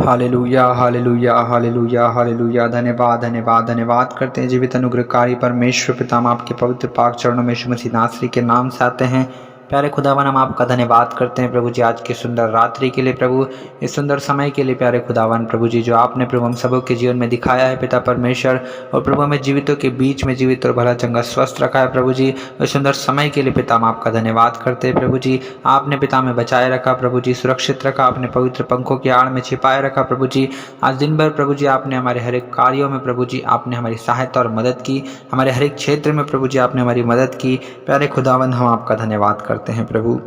Hallelujah hallelujah hallelujah hallelujah. धन्यवाद धन्यवाद धन्यवाद करते हैं जीवित अनुग्रहकारी परमेश्वर पिता। हम आपके पवित्र पाक चरणों में यीशु मसीह नासरी के नाम से आते हैं। प्यारे खुदावन, हम आपका धन्यवाद करते हैं प्रभु जी आज की सुंदर रात्रि के लिए, प्रभु इस सुंदर समय के लिए। प्यारे खुदावन प्रभु जी, जो आपने प्रभु हम सबों के जीवन में दिखाया है पिता परमेश्वर, और प्रभु हमें जीवितों के बीच में जीवित और भला चंगा स्वस्थ रखा है प्रभु जी। इस सुंदर समय के लिए पिता हम आपका धन्यवाद करते हैं प्रभु जी। आपने पिता में बचाए रखा प्रभु जी, सुरक्षित रखा, अपने पवित्र पंखों की आड़ में छिपाए रखा प्रभु जी। आज दिन भर प्रभु जी आपने हमारे हर एक कार्यों में प्रभु जी आपने हमारी सहायता और मदद की। हमारे हर एक क्षेत्र में प्रभु जी आपने हमारी मदद की। प्यारे खुदावन, हम आपका धन्यवाद करते हैं प्रभु।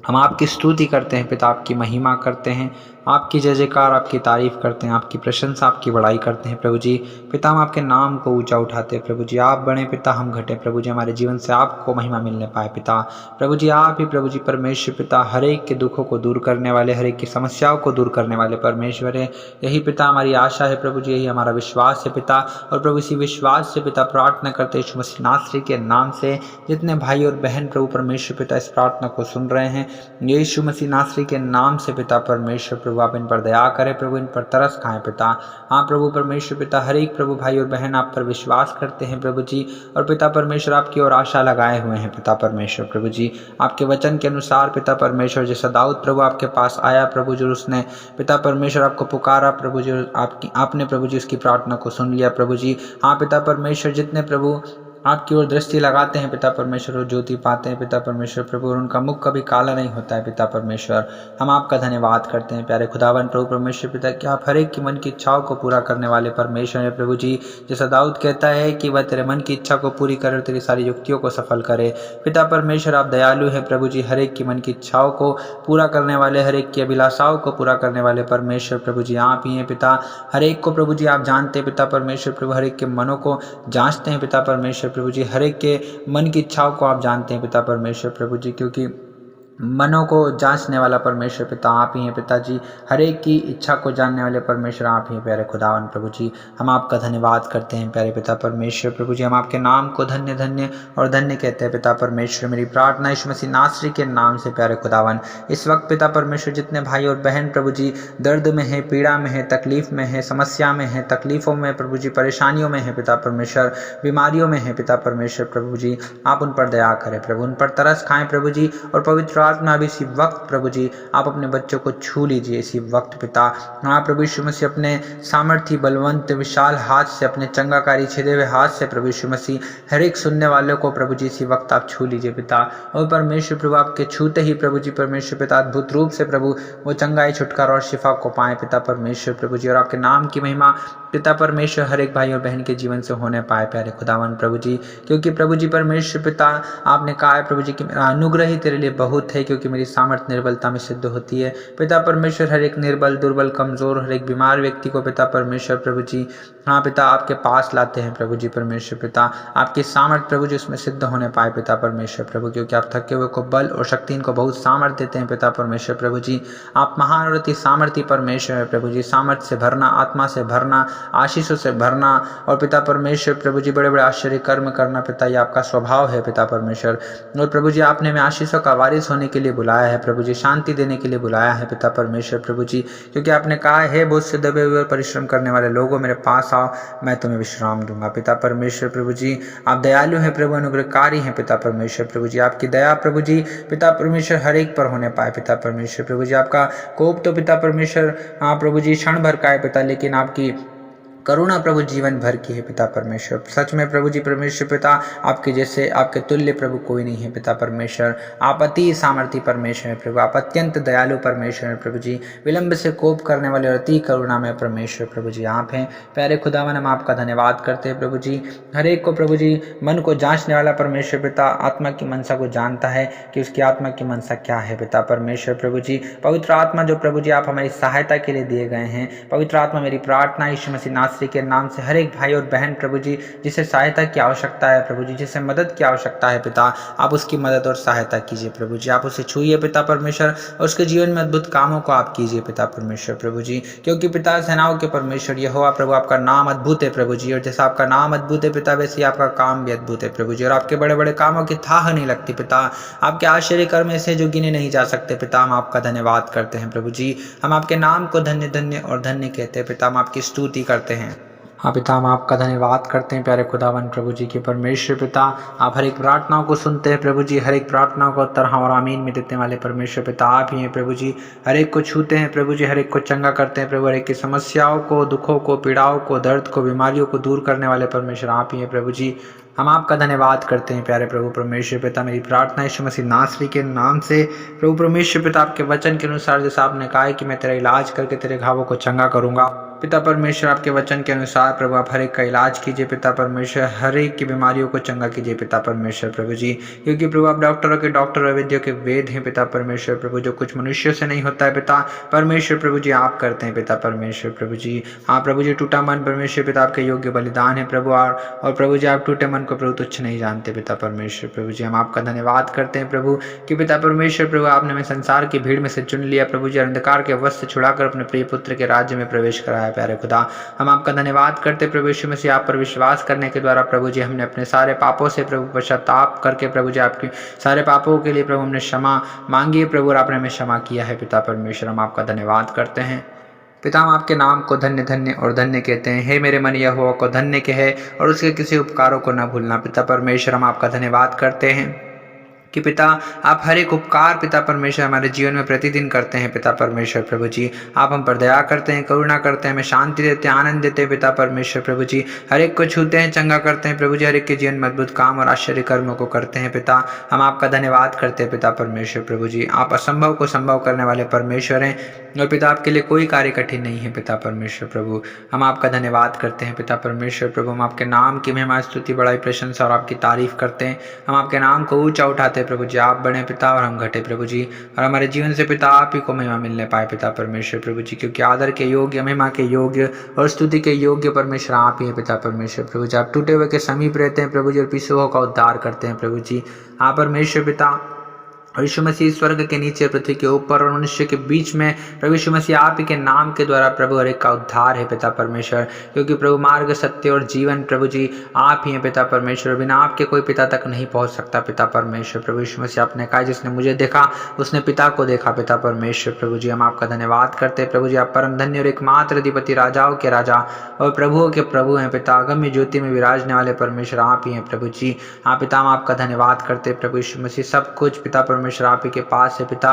हम आपकी स्तुति करते हैं पिता, आपकी महिमा करते हैं, आपकी जय जयकार, आपकी तारीफ करते हैं, आपकी प्रशंसा, आपकी बड़ाई करते हैं प्रभु जी। पिता हम आपके नाम को ऊंचा उठाते हैं प्रभु जी। आप बने पिता, हम घटे प्रभु जी। हमारे जीवन से आपको महिमा मिलने पाए पिता। प्रभु जी आप ही प्रभु जी परमेश्वर पिता, हर एक के दुखों को दूर करने वाले, हर एक की समस्याओं को दूर करने वाले परमेश्वर है। यही पिता हमारी आशा है प्रभु जी, यही हमारा विश्वास है पिता। और प्रभु इसी विश्वास से पिता प्रार्थना करते यीशु मसीह नासरी के नाम से, जितने भाई और बहन प्रभु परमेश्वर पिता इस प्रार्थना को सुन रहे हैं, यीशु मसीह नासरी के नाम से पिता परमेश्वर प्रभु आप इन पर दया करें प्रभु, इन पर तरस खाएं पिता। हाँ प्रभु परमेश्वर पिता, हर एक प्रभु भाई और बहन आप पर विश्वास करते हैं प्रभु जी, और पिता परमेश्वर आपकी ओर आशा लगाए हुए हैं पिता परमेश्वर प्रभु जी। आपके वचन के अनुसार पिता परमेश्वर, जैसा दाऊद प्रभु आपके पास आया प्रभु जी, उसने पिता परमेश्वर आपको पुकारा प्रभु जी, आपने प्रभु जी उसकी प्रार्थना को सुन लिया प्रभु जी। हाँ पिता परमेश्वर, जितने प्रभु आपकी ओर दृष्टि लगाते हैं पिता परमेश्वर, और ज्योति पाते हैं पिता परमेश्वर प्रभु, और उनका मुख कभी काला नहीं होता है पिता परमेश्वर। हम आपका धन्यवाद करते हैं प्यारे खुदावन प्रभु परमेश्वर पिता, कि आप हर एक की मन की इच्छाओं को पूरा करने वाले परमेश्वर है प्रभु जी। जैसा दाऊद कहता है कि वह तेरे मन की इच्छा को पूरी करे और तेरी सारी युक्तियों को सफल करे। पिता परमेश्वर आप दयालु है प्रभु जी, हर एक की मन की इच्छाओं को पूरा करने वाले, हर एक की अभिलाषाओं को पूरा करने वाले परमेश्वर प्रभु जी आप ही हैं पिता। हर एक को प्रभु जी आप जानते हैं पिता परमेश्वर प्रभु, हर एक के मनों को जांचते हैं पिता परमेश्वर प्रभु जी। हर एक के मन की इच्छाओं को आप जानते हैं पिता परमेश्वर प्रभु जी, क्योंकि मनों को जांचने वाला परमेश्वर पिता आप ही हैं पिताजी। हर एक की इच्छा को जानने वाले परमेश्वर आप ही हैं प्यारे खुदावन प्रभु जी। हम आपका धन्यवाद करते हैं प्यारे पिता परमेश्वर प्रभु जी। हम आपके नाम को धन्य धन्य और धन्य कहते हैं पिता परमेश्वर। मेरी प्रार्थना यीशु मसीह नासरी के नाम से प्यारे खुदावन, इस वक्त पिता परमेश्वर जितने भाई और बहन प्रभु जी दर्द में है, पीड़ा में है, तकलीफ में है, समस्या में है, तकलीफों में प्रभु जी, परेशानियों में है पिता परमेश्वर, बीमारियों में है पिता परमेश्वर प्रभु जी, आप उन पर दया करें प्रभु, उन पर तरस खाएं प्रभु जी। और पवित्र आत्मा अभी इसी वक्त प्रभु जी आप अपने बच्चों को छू लीजिए इसी वक्त पिता। हाँ प्रभु यीशु मसीह अपने सामर्थी बलवंत विशाल हाथ से, अपने चंगाकारी छेदे हुए हाथ से प्रभु यीशु मसीह हर एक सुनने वालों को प्रभु जी इसी वक्त आप छू लीजिए पिता। और परमेश्वर प्रभु आपके छूते ही प्रभु जी परमेश्वर पिता अद्भुत रूप से प्रभु वो चंगाई, छुटकारा और शिफा को पाए पिता परमेश्वर प्रभु जी। और आपके नाम की महिमा पिता परमेश्वर हर एक भाई और बहन के जीवन से होने पाए प्यारे खुदावन प्रभु जी। क्योंकि प्रभु जी परमेश्वर पिता आपने कहा है प्रभु जी कि मेरा अनुग्रह ही तेरे लिए बहुत है, क्योंकि मेरी सामर्थ निर्बलता में सिद्ध होती है। पिता परमेश्वर हर एक निर्बल, दुर्बल, कमजोर, हर एक बीमार व्यक्ति को पिता परमेश्वर प्रभु जी हाँ पिता आपके पास लाते हैं प्रभु जी परमेश्वर पिता। आपकी सामर्थ प्रभु जी उसमें सिद्ध होने पाए पिता परमेश्वर प्रभु, क्योंकि आप थके हुए को बल और शक्ति इनको बहुत सामर्थ देते हैं पिता परमेश्वर प्रभु जी। आप महान और अति सामर्थी परमेश्वर है प्रभु जी। सामर्थ्य से भरना, आत्मा से भरना, आशीषों से भरना, और पिता परमेश्वर प्रभु जी बड़े बड़े आश्चर्य कर्म करना पिता, ये आपका स्वभाव है पिता परमेश्वर। और प्रभु जी आपने हमें आशीषों का वारिस होने के लिए बुलाया है प्रभु जी, शांति देने के लिए बुलाया है पिता परमेश्वर प्रभु जी। क्योंकि आपने कहा है बहुत से दबे हुए परिश्रम करने वाले लोगों मेरे पास आओ, मैं तुम्हें विश्राम दूंगा पिता परमेश्वर प्रभु जी। आप दयालु हैं प्रभु, अनुग्रहकारी हैं पिता परमेश्वर प्रभु जी। आपकी दया प्रभु जी पिता परमेश्वर हर एक पर होने पाए पिता परमेश्वर प्रभु जी। आपका कोप तो पिता परमेश्वर हाँ प्रभु जी क्षण भर का है पिता, लेकिन आपकी करुणा प्रभु जीवन भर की है पिता परमेश्वर। सच में प्रभु जी परमेश्वर पिता आपके जैसे, आपके तुल्य प्रभु कोई नहीं है पिता परमेश्वर। आप अति सामर्थी परमेश्वर है प्रभु, आप अत्यंत दयालु परमेश्वर है प्रभु जी। विलंब से कोप करने वाले और अति करुणा में परमेश्वर प्रभु जी आप हैं प्यारे खुदावन। हम आपका धन्यवाद करते हैं प्रभु जी। हर एक को प्रभु जी मन को जांचने वाला परमेश्वर पिता आत्मा की मनसा को जानता है कि उसकी आत्मा की मनसा क्या है पिता परमेश्वर प्रभु जी। पवित्र आत्मा जो प्रभु जी आप हमारी सहायता के लिए दिए गए हैं, पवित्र आत्मा मेरी प्रार्थना यीशु मसीह नासरी के नाम से हर एक भाई और बहन प्रभु जी जिसे सहायता की आवश्यकता है प्रभु जी, जिसे मदद की आवश्यकता है पिता, आप उसकी मदद और सहायता कीजिए प्रभु जी। आप उसे छूइए पिता परमेश्वर और उसके जीवन में अद्भुत कामों को आप कीजिए पिता परमेश्वर प्रभु जी, क्योंकि पिता सेनाओं के परमेश्वर यहोवा प्रभु आपका नाम अद्भुत है प्रभु जी। और जैसा आपका नाम अद्भुत है पिता वैसे ही आपका काम भी अद्भुत है प्रभु जी। और आपके बड़े बड़े कामों की थाह नहीं लगती पिता, आपके आश्चर्य कर्म ऐसे जो गिने नहीं जा सकते पिता। हम आपका धन्यवाद करते हैं प्रभु जी, हम आपके नाम को धन्य धन्य और धन्य कहते हैं पिता, हम आपकी स्तुति करते हैं। हाँ पिता, हम आपका धन्यवाद करते हैं प्यारे खुदावन प्रभु जी के परमेश्वर पिता। आप हर एक प्रार्थनाओं को सुनते हैं प्रभु जी, हर एक प्रार्थनाओं को उत्तर हाँ और आमीन में देने वाले परमेश्वर पिता आप ही हैं प्रभु जी। हर एक को छूते हैं प्रभु जी, हर एक को चंगा करते हैं प्रभु, हर एक की समस्याओं को, दुखों को, पीड़ाओं को, दर्द को, बीमारियों को दूर करने वाले परमेश्वर आप ही हैं प्रभु जी। हम आपका धन्यवाद करते हैं प्यारे प्रभु परमेश्वर पिता। मेरी प्रार्थना यीशु मसीह नासरी के नाम से प्रभु परमेश्वर पिता, आपके वचन के अनुसार जैसा आपने कहा है कि मैं तेरा इलाज करके तेरे घावों को चंगा करूंगा पिता परमेश्वर, आपके वचन के अनुसार प्रभु आप हर एक का इलाज कीजिए पिता परमेश्वर, हर एक की बीमारियों को चंगा कीजिए पिता परमेश्वर प्रभु जी, क्योंकि प्रभु आप डॉक्टरों के डॉक्टर और वैद्यों के वेद हैं पिता परमेश्वर प्रभु। जो कुछ मनुष्यों से नहीं होता है पिता परमेश्वर प्रभु जी आप करते हैं पिता परमेश्वर प्रभु जी। हाँ प्रभु जी, टूटा मन परमेश्वर पिता आपके योग्य बलिदान है प्रभु, और प्रभु जी आप टूटे मन को प्रभु तुच्छ नहीं जानते पिता परमेश्वर प्रभु जी। हम आपका धन्यवाद करते हैं प्रभु कि पिता परमेश्वर प्रभु आपने हमें संसार की भीड़ में से चुन लिया प्रभु जी, अंधकार के वश से छुड़ाकर अपने प्रिय पुत्र के राज्य में प्रवेश कराया प्यारे खुदा। हम आपका धन्यवाद करते प्रभु यीशु मसीह, आप पर विश्वास करने के द्वारा प्रभु जी हमने अपने सारे पापों से प्रभु पश्चाताप करके प्रभु जी आपके सारे पापों के लिए प्रभु हमने क्षमा मांगी है प्रभु, और आपने हमें क्षमा किया है पिता परमेश्वर। हम आपका धन्यवाद करते हैं पिता, हम आपके नाम को धन्य धन्य और धन्य कहते हैं। हे मेरे मन यहोवा को धन्य कहे और उसके किसी उपकारों को न भूलना पिता परमेश्वर। हम आपका धन्यवाद करते हैं कि पिता आप हर एक उपकार पिता परमेश्वर हमारे जीवन में प्रतिदिन करते हैं पिता परमेश्वर प्रभु जी। आप हम पर दया करते हैं, करुणा करते हैं, हमें शांति देते हैं, आनंद देते हैं पिता परमेश्वर प्रभु जी। हर एक को छूते हैं, चंगा करते हैं प्रभु जी, हर एक के जीवन में अद्भुत काम और आश्चर्य कर्मों को करते हैं पिता। हम आपका धन्यवाद करते हैं पिता परमेश्वर प्रभु जी। आप असंभव को संभव करने वाले परमेश्वर हैं और पिता आपके लिए कोई कार्य कठिन नहीं है पिता परमेश्वर प्रभु। हम आपका धन्यवाद करते हैं पिता परमेश्वर प्रभु। हम आपके नाम की महिमा स्तुति बड़ाई प्रशंसा और आपकी तारीफ करते हैं। हम आपके नाम को ऊंचा उठाते हैं प्रभु जी। आप बढ़े पिता और हम घटे प्रभु जी, और हमारे जीवन से पिता आप ही को महिमा मिलने पाए पिता परमेश्वर प्रभु जी, क्योंकि आदर के योग्य, महिमा के योग्य और स्तुति के योग्य परमेश्वर आप ही है पिता परमेश्वर प्रभु जी। आप टूटे हुए के समीप रहते हैं प्रभु जी और पिछड़ों हुओं का उद्धार करते हैं प्रभु जी। आप परमेश्वर पिता और यीशु मसीह स्वर्ग के नीचे, पृथ्वी के ऊपर और मनुष्य के बीच में प्रभु यीशु मसीह आप ही के नाम के द्वारा प्रभु हर एक का उद्धार है पिता परमेश्वर, क्योंकि प्रभु मार्ग, सत्य और जीवन प्रभु जी आप ही हैं पिता परमेश्वर। बिना आपके कोई पिता तक नहीं पहुंच सकता पिता परमेश्वर प्रभु यीशु मसीह। आपने कहा जिसने मुझे देखा उसने पिता को देखा पिता परमेश्वर प्रभु जी। हम आपका धन्यवाद करते हैं प्रभु जी। आप परम धन्य और एकमात्र अधिपति, राजाओं के राजा और प्रभुओं के प्रभु हैं पिता। अगम्य ज्योति में विराजने वाले परमेश्वर आप ही हैं प्रभु जी। हाँ पिता, हम आपका धन्यवाद करते हैं प्रभु यीशु मसीह। सब कुछ पिता परमेश्वर आप ही के पास है पिता,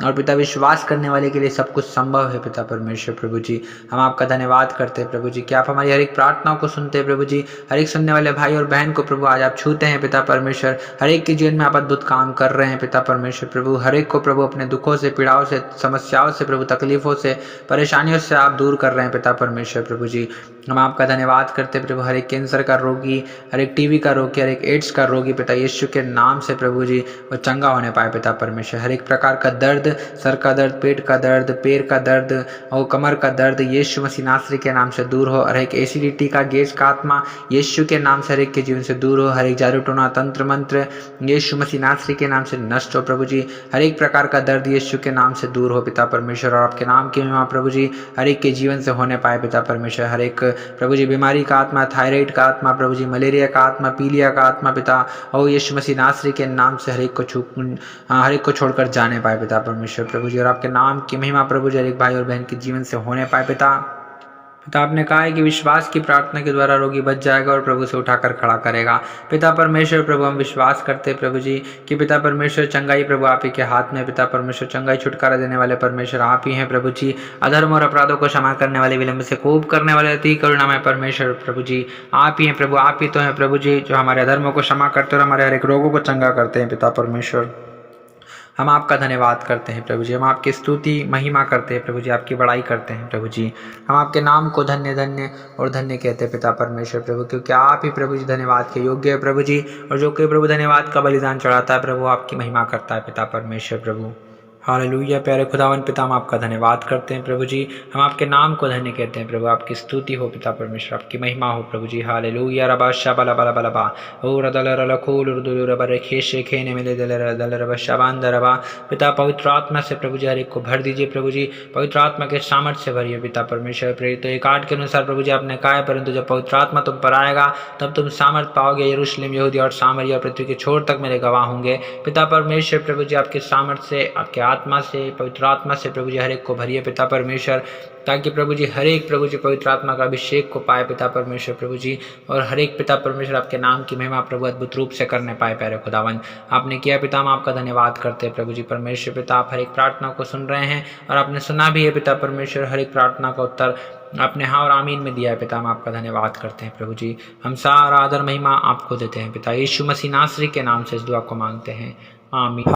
और पिता विश्वास करने वाले के लिए सब कुछ संभव है पिता परमेश्वर प्रभु जी। हम आपका धन्यवाद करते हैं प्रभु जी कि आप हमारी हर एक प्रार्थनाओं को सुनते हैं प्रभु जी। हर एक सुनने वाले भाई और बहन को प्रभु आज आप छूते हैं पिता परमेश्वर। हर एक के जीवन में आप अद्भुत काम कर रहे हैं पिता परमेश्वर प्रभु। हर एक को प्रभु अपने दुखों से, पीड़ाओं से, समस्याओं से प्रभु, तकलीफों से, परेशानियों से आप दूर कर रहे हैं पिता परमेश्वर प्रभु जी। हम आपका धन्यवाद करते हैं प्रभु। हर एक कैंसर का रोगी, हर एक टीबी का रोगी, हर एक एड्स का रोगी पिता यीशु के नाम से प्रभु जी वो चंगा होने पाए पिता परमेश्वर। हर एक प्रकार का दर्द, सर का दर्द, पेट का दर्द, पैर का दर्द और कमर का दर्द यीशु मसीह नासरी के नाम से दूर हो। हर एक एसिडिटी का, गैस का आत्मा यीशु के नाम से हर एक के जीवन से दूर हो। हर एक जादू टोना, तंत्र मंत्र यीशु मसीह नासरी के नाम से नष्ट हो प्रभु जी। हर एक प्रकार का दर्द यीशु के नाम से दूर हो पिता परमेश्वर, और आपके नाम की महिमा प्रभु जी हर एक के जीवन से होने पाए पिता परमेश्वर। हर एक प्रभु जी बीमारी का आत्मा, थायराइड का आत्मा प्रभु जी, मलेरिया का आत्मा, पीलिया का आत्मा पिता और यीशु मसीह नासरी के नाम से हर एक को छोड़कर जाने पाए पिता परमेश्वर प्रभु जी, और आपके नाम की महिमा प्रभु जी हर एक भाई और बहन के जीवन से होने पाए पिता। आपने कहा है कि विश्वास की प्रार्थना के द्वारा रोगी बच जाएगा और प्रभु से उठाकर खड़ा करेगा पिता परमेश्वर प्रभु। हम विश्वास करते हैं प्रभु जी कि पिता परमेश्वर चंगाई प्रभु आप ही के हाथ में पिता परमेश्वर। चंगाई, छुटकारा देने वाले परमेश्वर आप ही हैं प्रभु जी। अधर्म और अपराधों को क्षमा करने वाले, विलंब से कोप करने वाले, अति करुणामय परमेश्वर प्रभु जी आप ही हैं प्रभु। आप ही तो हैं प्रभु जी जो हमारे अधर्मों को क्षमा करते और हमारे हर एक रोगों को चंगा करते हैं पिता परमेश्वर। हम आपका धन्यवाद करते हैं प्रभु जी। हम आपकी स्तुति महिमा करते हैं प्रभु जी, आपकी बड़ाई करते हैं प्रभु जी। हम आपके नाम को धन्य धन्य और धन्य कहते हैं पिता परमेश्वर प्रभु, क्योंकि आप ही प्रभु जी धन्यवाद के योग्य है प्रभु जी। और जो कोई प्रभु धन्यवाद का बलिदान चढ़ाता है प्रभु आपकी महिमा करता है पिता परमेश्वर प्रभु। हालेलुया। प्यारे खुदावन पिता हम आपका धन्यवाद करते हैं प्रभु जी, हम आपके नाम को धन्य कहते हैं प्रभु। आपकी स्तुति हो पिता परमेश्वर, आपकी महिमा हो प्रभु जी। हालेलुया। रबा शबला बला बला बा ओ रदल रलखोल रुदुल रबर खेश खेने मिले दल रदल रब शबान दरबा। पिता पवित्र आत्मा से प्रभु जी हर एक को भर दीजिए प्रभु जी, पवित्र आत्मा के सामर्थ्य से भरिए पिता परमेश्वर। प्रेरित तो 1:8 के अनुसार प्रभु जी आपने कहा है, परंतु जब पवित्र आत्मा तुम पर आएगा तब तुम सामर्थ पाओगे, यरूशलेम यहूदिया और सामरिया और पृथ्वी के छोर तक मेरे गवाह होंगे। पिता परमेश्वर प्रभु जी आपके सामर्थ्य से, आपके आत्मा से, पवित्र आत्मा से प्रभु जी हर एक को भरिए पिता परमेश्वर, ताकि प्रभु जी हर एक प्रभु जी पवित्र आत्मा का अभिषेक को पाए पिता परमेश्वर प्रभु जी, और हर एक पिता परमेश्वर आपके नाम की महिमा प्रभु अद्भुत रूप से करने पाए। प्यारे खुदावन आपने किया पिता, हम आपका धन्यवाद करते हैं प्रभु जी परमेश्वर। पिता आप हर एक प्रार्थना को सुन रहे हैं और आपने सुना भी है पिता परमेश्वर, हर एक प्रार्थना का उत्तर आपने हाँ और आमीन में दिया है पिता। हम आपका धन्यवाद करते हैं प्रभु जी, हम सारा आदर महिमा आपको देते हैं पिता। यीशु मसीह नासरी के नाम से इस दुआ को मांगते हैं, आमीन।